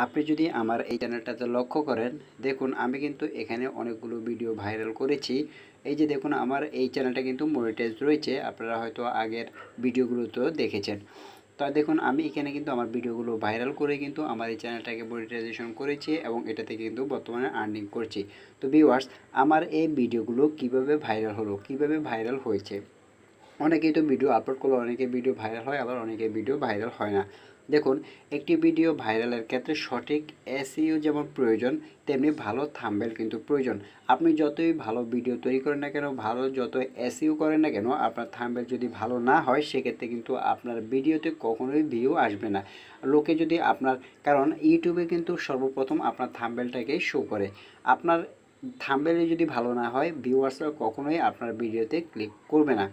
আপনি যদি আমার এই চ্যানেলটাতে লক্ষ্য করেন, দেখুন আমি কিন্তু এখানে অনেকগুলো ভিডিও ভাইরাল করেছি। এই যে দেখুন আমার এই চ্যানেলটা কিন্তু মনিটাইজ রয়েছে, আপনারা হয়তো আগের ভিডিওগুলোতেও দেখেছেন। তো দেখুন আমি এখানে কিন্তু আমার ভিডিওগুলো ভাইরাল করে কিন্তু আমার এই চ্যানেলটাকে মনিটাইজেশন করেছি এবং এটা থেকে কিন্তু বর্তমানে আর্নিং করছি। তো ভিউয়ার্স, আমার এই ভিডিওগুলো কিভাবে ভাইরাল হলো, কিভাবে ভাইরাল হয়েছে, অনেকেই তো ভিডিও আপলোড করলে অনেকে ভিডিও ভাইরাল হয়, আবার অনেকে ভিডিও ভাইরাল হয় না। দেখুন, একটি ভিডিও ভাইরালের ক্ষেত্রে সঠিক এসইও যেমন প্রয়োজন, তেমনি ভালো থাম্বনেল কিন্তু প্রয়োজন। আপনি যতই ভালো ভিডিও তৈরি করেন না কেন, ভালো যত এসইও করেন না কেন, আপনার থাম্বনেল যদি ভালো না হয় সেক্ষেত্রে কিন্তু আপনার ভিডিওতে কখনোই ভিউ আসবে না। লোকে যদি আপনার, কারণ ইউটিউবে কিন্তু সর্বপ্রথম আপনার থাম্বনেলটাকেই শো করে। আপনার থাম্বনেল যদি ভালো না হয়, ভিউয়ার্সরা কখনোই আপনার ভিডিওতে ক্লিক করবে না।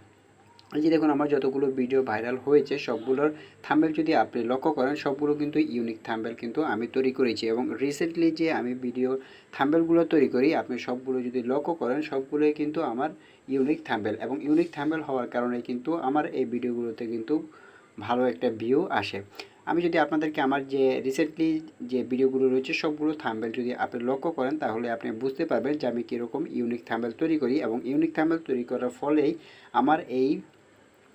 এই যে দেখুন আমার যতগুলো ভিডিও ভাইরাল হয়েছে সবগুলোর থাম্বনেল যদি আপনি লক্ষ্য করেন, সবগুলো কিন্তু ইউনিক থাম্বনেল কিন্তু আমি তৈরি করেছি। এবং রিসেন্টলি যে আমি ভিডিও থাম্বনেলগুলো তৈরি করি, আপনি সবগুলো যদি লক্ষ্য করেন সবগুলোই কিন্তু আমার ইউনিক থাম্বনেল, এবং ইউনিক থাম্বনেল হওয়ার কারণে কিন্তু আমার এই ভিডিওগুলোতে কিন্তু ভালো একটা ভিউ আসে। আমি যদি আপনাদেরকে আমার যে রিসেন্টলি যে ভিডিওগুলো রয়েছে সবগুলো থাম্বনেল যদি আপনি লক্ষ্য করেন, তাহলে আপনি বুঝতে পারবেন যে আমি কীরকম ইউনিক থাম্বনেল তৈরি করি। এবং ইউনিক থাম্বনেল তৈরি করার ফলেই আমার এই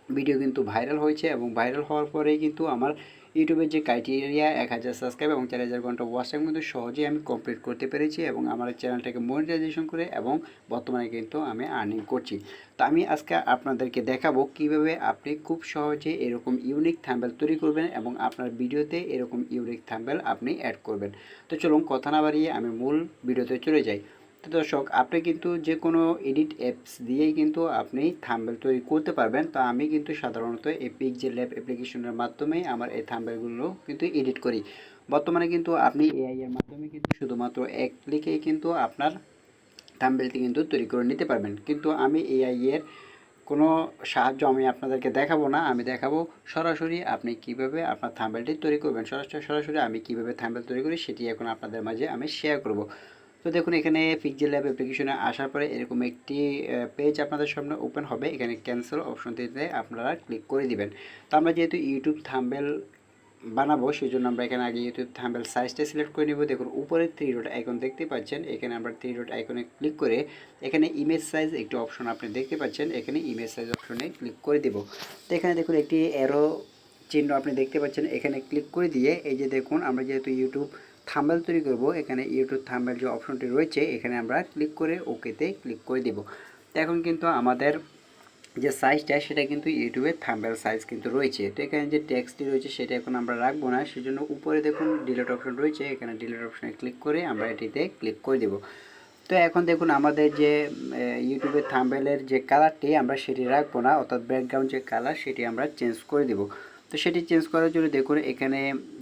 ভিডিও কিন্তু ভাইরাল হয়েছে, এবং ভাইরাল হওয়ার পরেই কিন্তু আমার ইউটিউবের যে ক্রাইটেরিয়া 1000 সাবস্ক্রাইব এবং 4000 ঘন্টা ওয়াচ টাইম কিন্তু সহজেই আমি কমপ্লিট করতে পেরেছি, এবং আমার চ্যানেলটাকে মনিটাইজেশন করে এবং বর্তমানে কিন্তু আমি আর্নিং করছি। তো আমি আজকে আপনাদেরকে দেখাবো কিভাবে আপনি খুব সহজে এরকম ইউনিক থাম্বনেল তৈরি করবেন এবং আপনার ভিডিওতে এরকম ইউনিক থাম্বনেল আপনি অ্যাড করবেন। তো চলুন কথা না বাড়িয়ে আমি মূল ভিডিওতে চলে যাই। তো দর্শক, আপনি কিন্তু যে কোনো এডিট অ্যাপস দিয়েই কিন্তু আপনি থাম্বনেল তৈরি করতে পারবেন। তো আমি কিন্তু সাধারণত এই পিক্সেল ল্যাব অ্যাপ্লিকেশনের মাধ্যমেই আমার এই থাম্বনেলগুলো কিন্তু এডিট করি। বর্তমানে কিন্তু আপনি এআই এর মাধ্যমে কিন্তু শুধুমাত্র এক ক্লিকেই কিন্তু আপনার থাম্বনেলটি কিন্তু তৈরি করে নিতে পারবেন। কিন্তু আমি এআই এর কোনো সাহায্য আমি আপনাদেরকে দেখাবো না, আমি দেখাবো সরাসরি আপনি কিভাবে আপনার থাম্বনেলটি তৈরি করবেন। সরাসরি আমি কিভাবে থাম্বনেল তৈরি করি সেটি এখন আপনাদের মাঝে আমি শেয়ার করব। তো দেখুন, এখানে পিক্সেল ল্যাব অ্যাপ্লিকেশনে আসার পরে এরকম একটি পেজ আপনাদের সামনে ওপেন হবে। এখানে ক্যান্সেল অপশনটিতে আপনারা ক্লিক করে দিবেন। তো আমরা যেহেতু ইউটিউব থাম্বনেল বানাবো, সেই জন্য আমরা এখানে আগে ইউটিউব থাম্বনেল সাইজটা সিলেক্ট করে নেব। দেখুন উপরে 3 ডট আইকন দেখতে পাচ্ছেন, এখানে আমরা 3 ডট আইকনে ক্লিক করে এখানে ইমেজ সাইজ একটি অপশন আপনি দেখতে পাচ্ছেন, এখানে ইমেজ সাইজ অপশনে ক্লিক করে দেব। তো এখানে দেখুন একটি অ্যারো চিহ্ন আপনি দেখতে পাচ্ছেন, এখানে ক্লিক করে দিয়ে এই যে দেখুন আমরা যেহেতু ইউটিউব থাম্বনেল তৈরি করব, এখানে ইউটিউব থাম্বনেল যে অপশনটি রয়েছে এখানে আমরা ক্লিক করে ওকেতে ক্লিক করে দেব। তো এখন কিন্তু আমাদের যে সাইজটা সেটা কিন্তু ইউটিউবের থাম্বনেল সাইজ কিন্তু রয়েছে। তো এখানে যে টেক্সটটি রয়েছে সেটা এখন আমরা রাখবো না, সেজন্য উপরে দেখুন ডিলিট অপশন রয়েছে, এখানে ডিলিট অপশনে ক্লিক করে আমরা এটিতে ক্লিক করে দেব। তো এখন দেখুন আমাদের যে ইউটিউবের থাম্বনেলের যে কালারটি আমরা সেটি রাখবো না, অর্থাৎ ব্যাকগ্রাউন্ড যে কালার সেটি আমরা চেঞ্জ করে দেব। তো সেটি চেঞ্জ করার জন্য দেখুন এখানে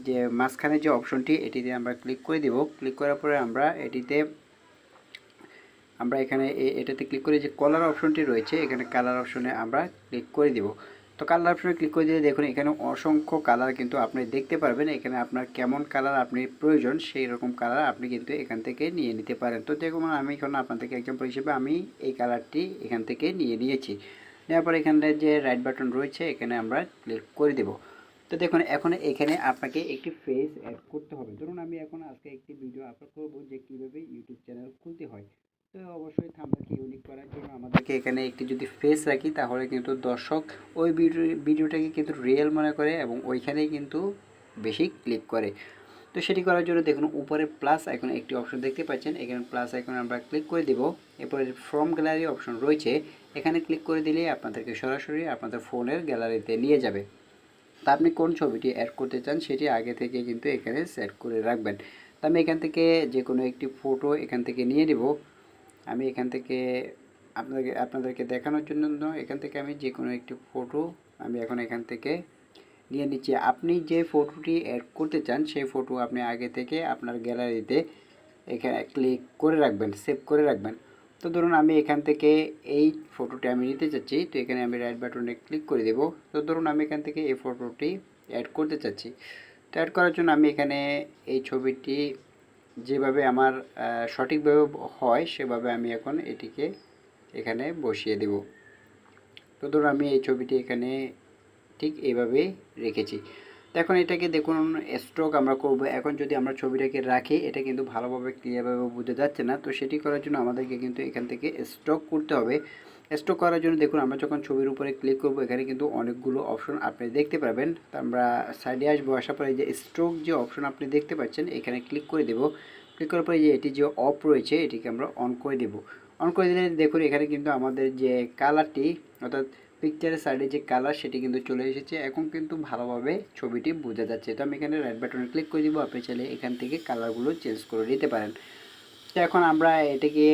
যে মাঝখানে যে অপশনটি এটিতে আমরা ক্লিক করে দেব। ক্লিক করার পরে আমরা এখানে এটাতে ক্লিক করে যে কালার অপশনটি রয়েছে এখানে কালার অপশনে আমরা ক্লিক করে দিব। তো কালার অপশনে ক্লিক করে দিলে দেখুন এখানে অসংখ্য কালার কিন্তু আপনি দেখতে পারবেন। এখানে আপনার কেমন কালার আপনি প্রয়োজন সেই রকম কালার আপনি কিন্তু এখান থেকে নিয়ে নিতে পারেন। তো দেখুন আমি এখন আপনাদেরকে এক্সাম্পল হিসেবে আমি এই কালারটি এখান থেকে নিয়ে নিয়েছি। নেওয়ার পর এখানে যে রাইট বাটন রয়েছে এখানে আমরা ক্লিক করে দেব। তো দেখুন এখন এখানে আপনাকে একটি ফেস অ্যাড করতে হবে। ধরুন আমি এখন আজকে একটি ভিডিও আপলোড করব যে কীভাবে ইউটিউব চ্যানেল খুলতে হয়। তো অবশ্যই থাম্বনেলকে ইউনিক করার জন্য আমাদেরকে এখানে একটি যদি ফেস রাখি, তাহলে কিন্তু দর্শক ওই ভিডিওটাকে কিন্তু রিয়েল মনে করে এবং ওইখানেই কিন্তু বেশি ক্লিক করে। তো সেটি করার জন্য দেখুন উপরে প্লাস আইকন একটি অপশন দেখতে পাচ্ছেন, এখানে প্লাস আইকনে আমরা ক্লিক করে দেব। এরপরে ফ্রম গ্যালারি অপশন রয়েছে, এখানে ক্লিক করে দিলে আপনাদেরকে সরাসরি আপনাদের ফোনের গ্যালারিতে নিয়ে যাবে। তা আপনি কোন ছবিটি অ্যাড করতে চান সেটি আগে থেকে কিন্তু এখানে সেট করে রাখবেন। তো আমি এখান থেকে যে কোনো একটি ফটো এখান থেকে নিয়ে নেব। আমি এখান থেকে আপনাদেরকে দেখানোর জন্য এখান থেকে আমি যে কোনো একটি ফটো আমি এখন এখান থেকে নিয়ে নিচ্ছি। আপনি যে ফটোটি অ্যাড করতে চান সেই ফটো আপনি আগে থেকে আপনার গ্যালারিতে এখানে ক্লিক করে রাখবেন, সেভ করে রাখবেন। তো ধরুন আমি এখান থেকে এই ফটোটি আমি নিতে চাচ্ছি, তো এখানে আমি রাইট বাটনে ক্লিক করে দেব। তো ধরুন আমি এখান থেকে এই ফটোটি অ্যাড করতে চাচ্ছি। তো অ্যাড করার জন্য আমি এখানে এই ছবিটি যেভাবে আমার সঠিকভাবে হয় সেভাবে আমি এখন এটিকে এখানে বসিয়ে দেব। তো ধরুন আমি এই ছবিটি এখানে ঠিক এইভাবে রেখেছি। তো এখন এটাকে দেখুন স্ট্রোক আমরা করব। এখন যদি আমরা ছবিটাকে রাখি এটা কিন্তু ভালোভাবে ক্লিয়ারভাবে বোঝা যাচ্ছে না, তো সেটি করার জন্য আমাদেরকে কিন্তু এখান থেকে স্ট্রোক করতে হবে। স্ট্রোক করার জন্য দেখুন আমরা যখন ছবির উপরে ক্লিক করব এখানে কিন্তু অনেকগুলো অপশন আপনি দেখতে পাবেন। তো আমরা সাইডে আসবো, আসার পরে যে স্ট্রোক যে অপশন আপনি দেখতে পাচ্ছেন এখানে ক্লিক করে দেব। ক্লিক করার পরে যে এটি যে অফ রয়েছে এটিকে আমরা অন করে দেব। অন করে দিলে দেখুন এখানে কিন্তু আমাদের যে কালারটি অর্থাৎ পিকচারের সাইডে যে কালার সেটি কিন্তু চলে এসেছে। এখন কিন্তু ভালোভাবে ছবিটি বোঝা যাচ্ছে। তো আমি এখানে রাইট বাটনে ক্লিক করে দিব। আপনি চাইলে এখান থেকে কালারগুলো চেঞ্জ করে নিতে পারেন। তো এখন আমরা এটাকে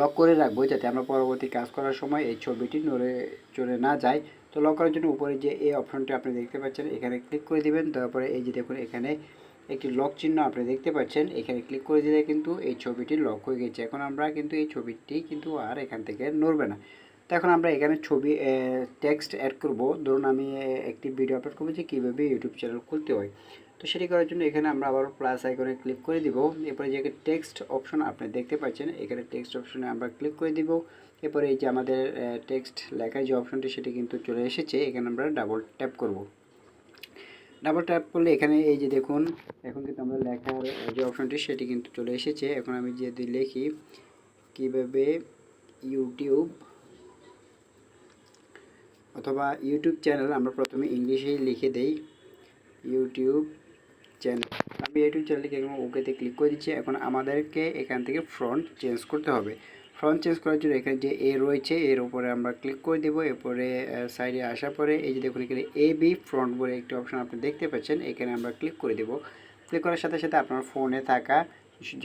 লক করে রাখবো যাতে আমরা পরবর্তী কাজ করার সময় এই ছবিটি নড়ে চড়ে না যায়। তো লক করার জন্য উপরে যে এই অপশনটি আপনি দেখতে পাচ্ছেন এখানে ক্লিক করে দিবেন। তারপরে এই যে দেখুন এখানে একটি লক চিহ্ন আপনি দেখতে পাচ্ছেন, এখানে ক্লিক করে দিলে কিন্তু এই ছবিটি লক হয়ে গেছে। এখন আমরা কিন্তু এই ছবিটি কিন্তু আর এখান থেকে নড়বে না। তো এখন আমরা এখানে ছবি টেক্সট অ্যাড করব। ধরুন আমি একটি ভিডিও আপলোড করবো যে কীভাবে ইউটিউব চ্যানেল খুলতে হয়। তো সেটি করার জন্য এখানে আমরা আবার প্লাস আইকনে ক্লিক করে দিব। এরপরে যে টেক্সট অপশন আপনি দেখতে পাচ্ছেন এখানে টেক্সট অপশনে আমরা ক্লিক করে দিব। এরপরে এই যে আমাদের টেক্সট লেখার যে অপশনটি সেটি কিন্তু চলে এসেছে, এখানে আমরা ডাবল ট্যাপ করব। ডাবল ট্যাপ করলে এখানে এই যে দেখুন এখন কিন্তু আমরা লেখার যে অপশনটি সেটি কিন্তু চলে এসেছে। এখন আমি যদি লিখি কীভাবে ইউটিউব অথবা ইউটিউব চ্যানেল, আমরা প্রথমে ইংলিশেই লিখে দেই ইউটিউব চ্যানেল। আমি ইউটিউব চ্যানেলকে এখন ওকেতে ক্লিক করে দিচ্ছি। এখন আমাদেরকে এখান থেকে ফ্রন্ট চেঞ্জ করতে হবে। ফ্রন্ট চেঞ্জ করার জন্য এখানে যে এ রয়েছে এর উপরে আমরা ক্লিক করে দেবো। এরপরে সাইডে আসার পরে এই যে দেখুন এখানে এ বি ফ্রন্ট বলে একটি অপশন আপনি দেখতে পাচ্ছেন, এখানে আমরা ক্লিক করে দেবো। ক্লিক করার সাথে সাথে আপনার ফোনে থাকা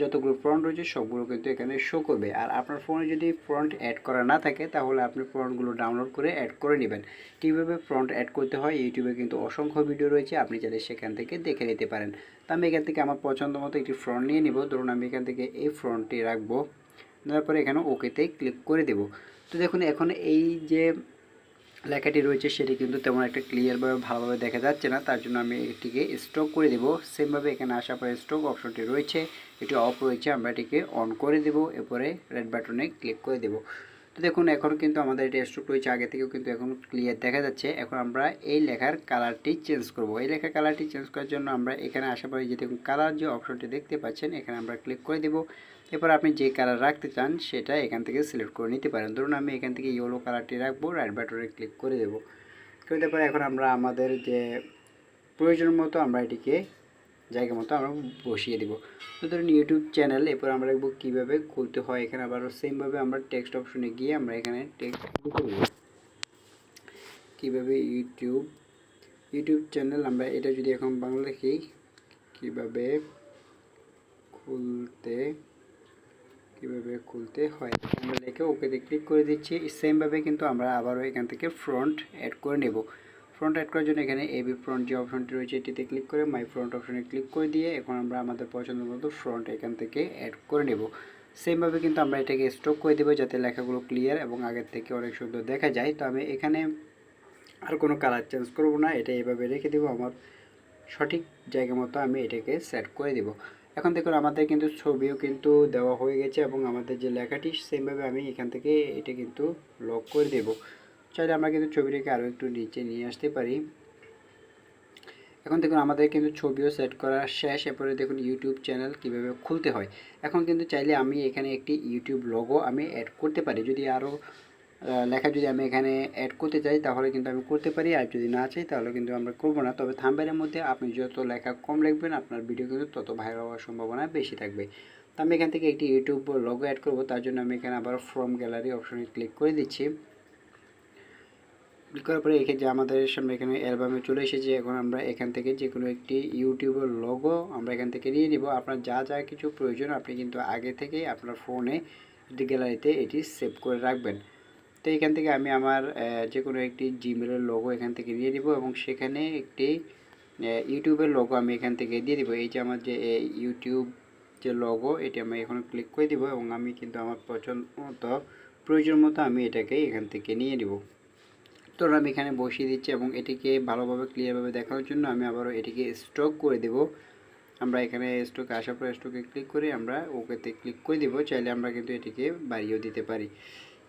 যতগুলো ফ্রন্ট রয়েছে সবগুলো কিন্তু এখানে শো করবে। আর আপনার ফোনে যদি ফ্রন্ট অ্যাড করা না থাকে তাহলে আপনি ফ্রন্টগুলো ডাউনলোড করে অ্যাড করে নেবেন। কীভাবে ফ্রন্ট অ্যাড করতে হয় ইউটিউবে কিন্তু অসংখ্য ভিডিও রয়েছে, আপনি চাইলে সেখান থেকে দেখে নিতে পারেন। তো আমি এখান থেকে আমার পছন্দ মতো একটি ফ্রন্ট নিয়ে নিব। ধরুন আমি এখান থেকে এই ফ্রন্টটি রাখবো, নেওয়ার পরে এখানে ওকেতে ক্লিক করে দেব। তো দেখুন এখন এই যে লেখাটি রয়েছে সেটি কিন্তু তেমন একটা ক্লিয়ারভাবে ভালোভাবে দেখা যাচ্ছে না, তার জন্য আমি এটিকে স্ট্রোক করে দেব। সেমভাবে এখানে আসার পরে স্ট্রোক অপশনটি রয়েছে, এটি অফ রয়েছে, আমরা এটিকে অন করে দেব। এরপরে রেড বাটনে ক্লিক করে দেব। তো দেখুন এখন কিন্তু আমাদের এটা স্ট্রোক রয়েছে আগে থেকেও কিন্তু এখন ক্লিয়ার দেখা যাচ্ছে। এখন আমরা এই লেখার কালারটি চেঞ্জ করব। এই লেখার কালারটি চেঞ্জ করার জন্য আমরা এখানে আসার পরে যে দেখুন কালার যে অপশনটি দেখতে পাচ্ছেন এখানে আমরা ক্লিক করে দেব। এরপর আপনি যে কালার রাখতে চান সেটা এখান থেকে সিলেক্ট করে নিতে পারেন। ধরুন আমি এখান থেকে ইয়েলো কালারটি রাখবো, রাইট বাটনে ক্লিক করে দেব। করে দেওয়ার পরে এখন আমরা আমাদের যে প্রয়োজন মতো আমরা এটিকে জায়গা মতো আমরা বসিয়ে দেব। তো ধরুন ইউটিউব চ্যানেল, এরপর আমরা দেখব কীভাবে খুলতে হয়। এখানে আবার সেমভাবে আমরা টেক্সট অপশনে গিয়ে আমরা এখানে টেক্সট লিখে দেব কীভাবে ইউটিউব চ্যানেল। আমরা এটা যদি এখন বাংলা লিখি কীভাবে খুলতে হয় আমরা লিখে ওকেতে ক্লিক করে দিচ্ছি। সেমভাবে কিন্তু আমরা আবারও এখান থেকে ফ্রন্ট অ্যাড করে নেব। ফ্রন্ট অ্যাড করার জন্য এখানে এবি ফ্রন্ট যে অপশনটি রয়েছে এটিতে ক্লিক করে মাই ফ্রন্ট অপশনে ক্লিক করে দিয়ে এখন আমরা আমাদের পছন্দ মতো ফ্রন্ট এখান থেকে অ্যাড করে নেব। সেমভাবে কিন্তু আমরা এটাকে স্টক করে দেবো যাতে লেখাগুলো ক্লিয়ার এবং আগের থেকে অনেক সুন্দর দেখা যায়। তো আমি এখানে আর কোনো কালার চেঞ্জ করব না, এটা এভাবে রেখে দেবো। আমার সঠিক জায়গা মতো আমি এটাকে সেট করে দেব। এখন দেখুন আমাদের কিন্তু ছবিও কিন্তু দেওয়া হয়ে গেছে এবং আমাদের যে লেখাটি সেমভাবে আমি এখান থেকে এটা কিন্তু লক করে দেব। চাইলে আমরা কিন্তু ছবিটাকে আরও একটু নিচে নিয়ে আসতে পারি। এখন দেখুন আমাদের কিন্তু ছবিও সেট করা শেষ। এরপরে দেখুন ইউটিউব চ্যানেল কীভাবে খুলতে হয়। এখন কিন্তু চাইলে আমি এখানে একটি ইউটিউব লোগো আমি অ্যাড করতে পারি। যদি আরও লেখা যদি আমি এখানে অ্যাড করতে চাই তাহলে কিন্তু আমি করতে পারি, আর যদি না চাই তাহলে কিন্তু আমরা করবো না। তবে থাম্বনেইলের মধ্যে আপনি যত লেখা কম লিখবেন আপনার ভিডিও কিন্তু তত ভাইরাল হওয়ার সম্ভাবনা বেশি থাকবে। তো আমি এখান থেকে একটি ইউটিউব লোগো অ্যাড করব, তার জন্য আমি এখানে আবার ফ্রম গ্যালারি অপশনে ক্লিক করে দিচ্ছি। ক্লিক করার পরে এখানে যে আমাদের সামনে এখানে অ্যালবামে চলে এসেছে। এখন আমরা এখান থেকে যে কোনো একটি ইউটিউবের লোগো আমরা এখান থেকে নিয়ে নিব। আপনার যা যা কিছু প্রয়োজন আপনি কিন্তু আগে থেকেই আপনার ফোনে গ্যালারিতে এটি সেভ করে রাখবেন। তো এখান থেকে আমি আমার যে কোনো একটি জিমেলের লোগো এখান থেকে নিয়ে নিব এবং সেখানে একটি ইউটিউবের লোগো আমি এখান থেকে দিয়ে দিব। এই যে আমার যে ইউটিউব যে লোগো এটি আমি এখন ক্লিক করে দিব এবং আমি কিন্তু আমার পছন্দ মতো প্রয়োজন মতো আমি এটাকে এখান থেকে নিয়ে নিব। তো আমি এখানে বসিয়ে দিচ্ছি এবং এটিকে ভালোভাবে ক্লিয়ারভাবে দেখানোর জন্য আমি আবারও এটিকে স্টক করে দেব। আমরা এখানে স্টকে আসার পর স্টকে ক্লিক করে আমরা ওকেতে ক্লিক করে দেব। চাইলে আমরা কিন্তু এটিকে বাড়িয়েও দিতে পারি।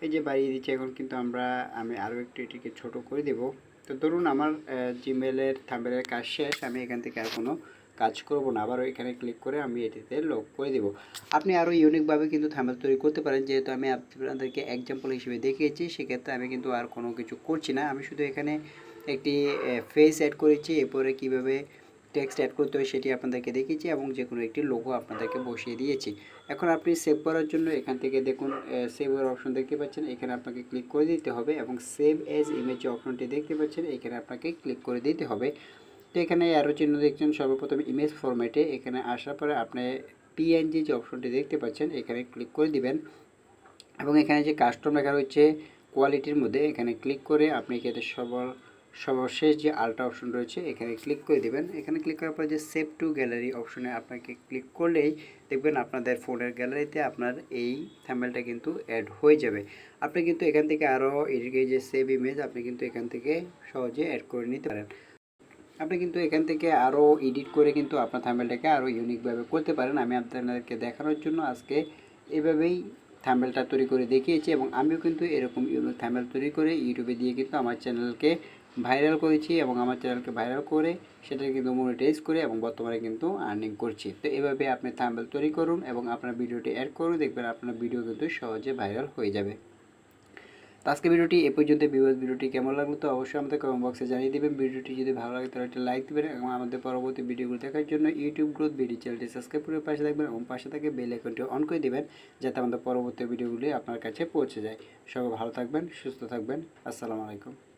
এই যে বাড়িয়ে দিচ্ছি এখন কিন্তু আমি আরও একটু এটিকে ছোট করে দেব। তো ধরুন আমার জিমেলের থাম্বনেলের কাজ শেষ, আমি এখান থেকে আর কোনো কাজ করব না, আবারও এখানে ক্লিক করে আমি এটিতে লক করে দেব। আপনি আরও ইউনিকভাবে কিন্তু থাম্বনেল তৈরি করতে পারেন, যেহেতু আমি আপনাদেরকে এক্সাম্পল হিসেবে দেখিয়েছি, সেক্ষেত্রে আমি কিন্তু আর কোনো কিছু করছি না। আমি শুধু এখানে একটি ফেস অ্যাড করেছি, এরপরে কীভাবে টেক্সট অ্যাড করতে হয় সেটি আপনাদেরকে দেখিয়েছি এবং যে কোনো একটি লোগো আপনাদেরকে বসিয়ে দিয়েছি। এখন আপনি সেভ করার জন্য এখান থেকে দেখুন সেভের অপশন দেখতে পাচ্ছেন, এখানে আপনাকে ক্লিক করে দিতে হবে এবং সেভ এজ ইমেজ যে অপশনটি দেখতে পাচ্ছেন এখানে আপনাকে ক্লিক করে দিতে হবে। তো এখানে অ্যারো চিহ্ন দেখছেন, সর্বপ্রথম ইমেজ ফরম্যাটে এখানে আসার পরে আপনি পিএনজি যে অপশনটি দেখতে পাচ্ছেন এখানে ক্লিক করে দিবেন এবং এখানে যে কাস্টম লেখা রয়েছে কোয়ালিটির মধ্যে এখানে ক্লিক করে আপনি এখানে সর্বশেষ যে আলট্রা অপশন রয়েছে এখানে ক্লিক করে দেবেন। এখানে ক্লিক করার পর যে সেভ টু গ্যালারি অপশনে আপনাকে ক্লিক করলেই দেখবেন আপনাদের ফোনের গ্যালারিতে আপনার এই থাম্বনেলটা কিন্তু অ্যাড হয়ে যাবে। আপনি কিন্তু এখান থেকে আরও এদিকে যে সেভ ইমেজ আপনি কিন্তু এখান থেকে সহজে অ্যাড করে নিতে পারেন। আপনি কিন্তু এখান থেকে আরও এডিট করে কিন্তু আপনার থাম্বনেলটাকে আরও ইউনিকভাবে করতে পারেন। আমি আপনাদেরকে দেখানোর জন্য আজকে এভাবেই থাম্বনেলটা তৈরি করে দেখিয়েছি এবং আমিও কিন্তু এরকম ইউনিক থাম্বনেল তৈরি করে ইউটিউবে দিয়ে কিন্তু আমার চ্যানেলকে ভাইরাল করেছি এবং আমার চ্যানেলকে ভাইরাল করে সেটা কিন্তু মনিটাইজ করে এবং বর্তমানে কিন্তু আর্নিং করছি। তো এভাবে আপনি থাম্বনেল তৈরি করুন এবং আপনার ভিডিওটি অ্যাড করুন, দেখবেন আপনার ভিডিও কিন্তু সহজে ভাইরাল হয়ে যাবে। তো আজকে ভিডিওটি এ পর্যন্ত। ভিডিওটি কেমন লাগলো তো অবশ্যই আমাদের কমেন্ট বক্সে জানিয়ে দেবেন। ভিডিওটি যদি ভালো লাগে তাহলে একটা লাইক দেবেন এবং আমাদের পরবর্তী ভিডিওগুলো দেখার জন্য ইউটিউব গ্রোথ বিডি চ্যানেলটি সাবস্ক্রাইব করে পাশে থাকবেন এবং পাশে থেকে বেল আইকনটি অন করে দেবেন যাতে আমাদের পরবর্তী ভিডিওগুলি আপনার কাছে পৌঁছে যায়। সবাই ভালো থাকবেন, সুস্থ থাকবেন। আসসালামু আলাইকুম।